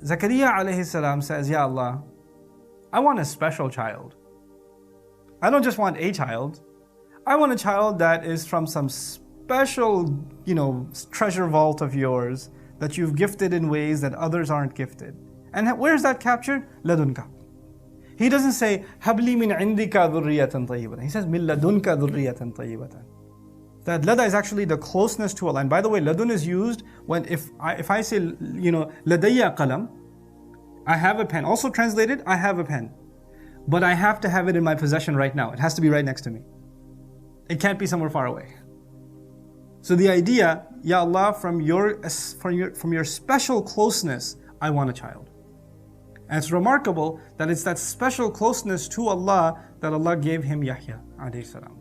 Zacharie alayhi salam says, Ya Allah, I want a special child. I don't just want a child. I want a child that is from some special, treasure vault of yours that you've gifted in ways that others aren't gifted. And where's that captured? Ladunka. He doesn't say, Habli min indika dhurriyatan tayyibatan. He says, Min ladunka dhurriyatan tayyibatan. That lada is actually the closeness to Allah. And by the way, ladun is used when if I say, ladayya qalam, I have a pen. Also translated, I have a pen. But I have to have it in my possession right now. It has to be right next to me. It can't be somewhere far away. So the idea, Ya Allah, from your special closeness, I want a child. And it's remarkable that it's that special closeness to Allah that Allah gave him Yahya alayhi salam.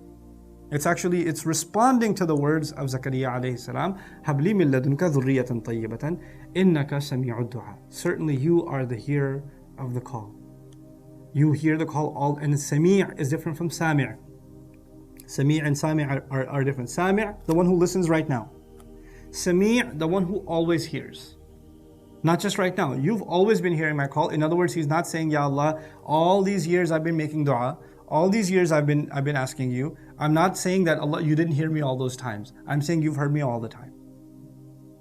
It's responding to the words of Zacharie alayhi salam, Habli min ladunka dhurriyatan tayyibatan, innaka sami'ud du'a. Certainly you are the hearer of the call. You hear the call, and Sami' is different from Sami'. Sami' and Sami' are different. Sami', the one who listens right now. Sami', the one who always hears. Not just right now. You've always been hearing my call. In other words, he's not saying, Ya Allah, all these years I've been making dua. All these years I've been asking you. I'm not saying that Allah, you didn't hear me all those times. I'm saying you've heard me all the time.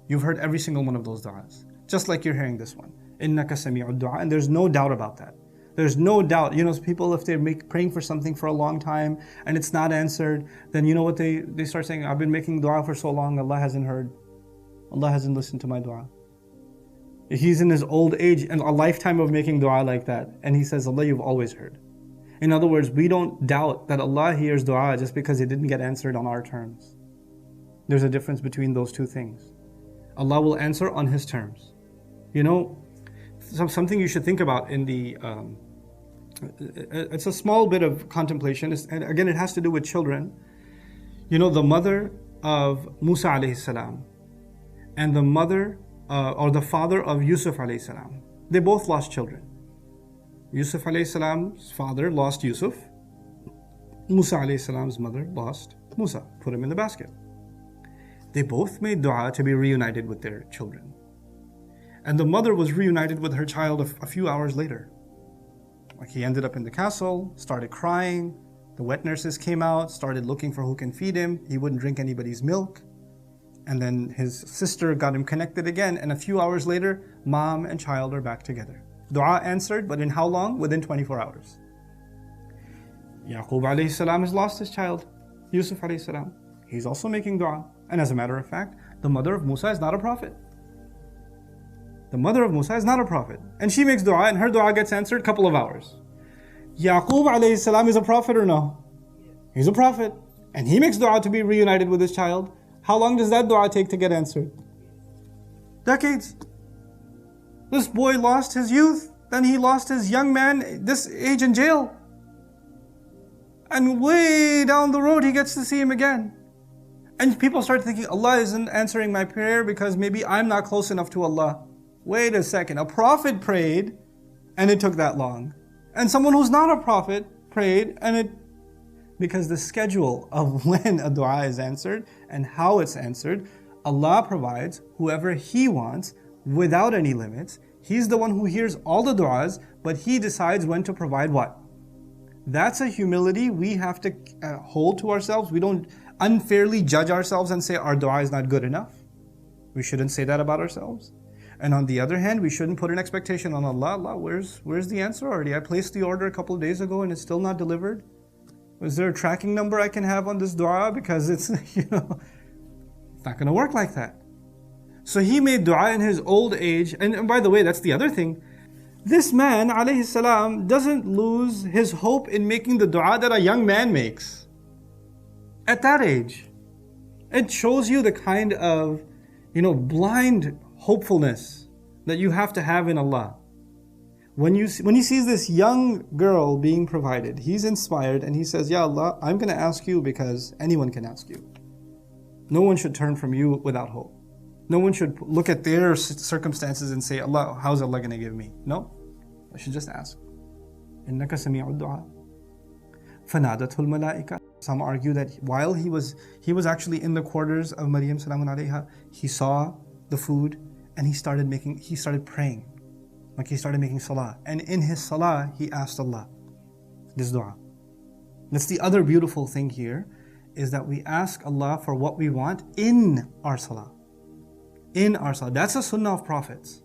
You've heard every single one of those du'as. Just like you're hearing this one. Innaka sami'ud du'a. And there's no doubt about that. There's no doubt. People, if they're praying for something for a long time and it's not answered, then you know what they start saying? I've been making dua for so long, Allah hasn't heard. Allah hasn't listened to my dua. He's in his old age and a lifetime of making dua like that. And he says, Allah, you've always heard. In other words, we don't doubt that Allah hears dua just because it didn't get answered on our terms. There's a difference between those two things. Allah will answer on His terms. Something you should think about in the... it's a small bit of contemplation. And again, it has to do with children. The mother of Musa alayhi salam and the mother or the father of Yusuf alayhi salam, they both lost children. Yusuf alayhi salam's father lost Yusuf. Musa alayhi salam's mother lost Musa, put him in the basket. They both made dua to be reunited with their children. And the mother was reunited with her child a few hours later. He ended up in the castle, started crying. The wet nurses came out, started looking for who can feed him. He wouldn't drink anybody's milk. And then his sister got him connected again. And a few hours later, mom and child are back together. Dua answered, but in how long? Within 24 hours. Yaqub alayhi salam has lost his child, Yusuf alayhi salam. He's also making dua. And as a matter of fact, the mother of Musa is not a prophet. The mother of Musa is not a prophet. And she makes dua and her dua gets answered a couple of hours. Yaqub alayhi salam is a prophet or no? He's a prophet. And he makes dua to be reunited with his child. How long does that dua take to get answered? Decades. This boy lost his youth. Then he lost his young man, this age in jail. And way down the road he gets to see him again. And people start thinking, Allah isn't answering my prayer because maybe I'm not close enough to Allah. Wait a second, a prophet prayed and it took that long. And someone who's not a prophet prayed because the schedule of when a dua is answered and how it's answered, Allah provides whoever He wants without any limits. He's the one who hears all the du'as, but He decides when to provide what. That's a humility we have to hold to ourselves. We don't unfairly judge ourselves and say our dua is not good enough. We shouldn't say that about ourselves. And on the other hand, we shouldn't put an expectation on Allah. Allah, where's the answer already? I placed the order a couple of days ago and it's still not delivered. Is there a tracking number I can have on this dua? Because it's, it's not going to work like that. So he made dua in his old age. And by the way, that's the other thing. This man, alayhi salam, doesn't lose his hope in making the dua that a young man makes. At that age. It shows you the kind of, blind hopefulness that you have to have in Allah. When he sees this young girl being provided, he's inspired and he says, Ya Allah, I'm going to ask you because anyone can ask you. No one should turn from you without hope. No one should look at their circumstances and say, Allah, how's Allah going to give me? No, I should just ask. إِنَّكَ سَمِيعُ الدُّعَاءِ فَنَادَتْهُ الْمَلَائِكَةُ. Some argue that while he was actually in the quarters of Maryam salamun alayha, he saw the food and he started praying. Like he started making salah. And in his salah, he asked Allah this dua. That's the other beautiful thing here, is that we ask Allah for what we want in our salah. In our salah. That's a sunnah of prophets.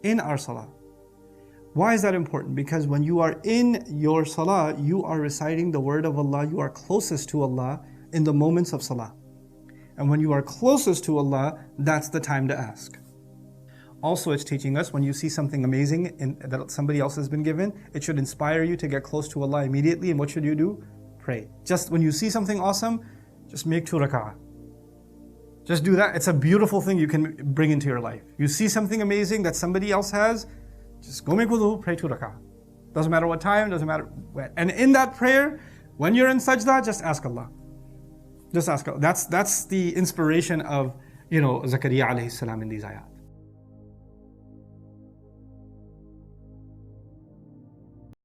In our salah. Why is that important? Because when you are in your salah, you are reciting the word of Allah, you are closest to Allah in the moments of salah. And when you are closest to Allah, that's the time to ask. Also, it's teaching us when you see something amazing that somebody else has been given, it should inspire you to get close to Allah immediately. And what should you do? Pray. Just when you see something awesome, just make 2 rak'ah. Just do that. It's a beautiful thing you can bring into your life. You see something amazing that somebody else has, just go make wudu, pray 2 rak'ah. Doesn't matter what time, doesn't matter when. And in that prayer, when you're in sajda, just ask Allah. Just ask Allah. That's the inspiration of, Zacharie alayhi salam in these ayat.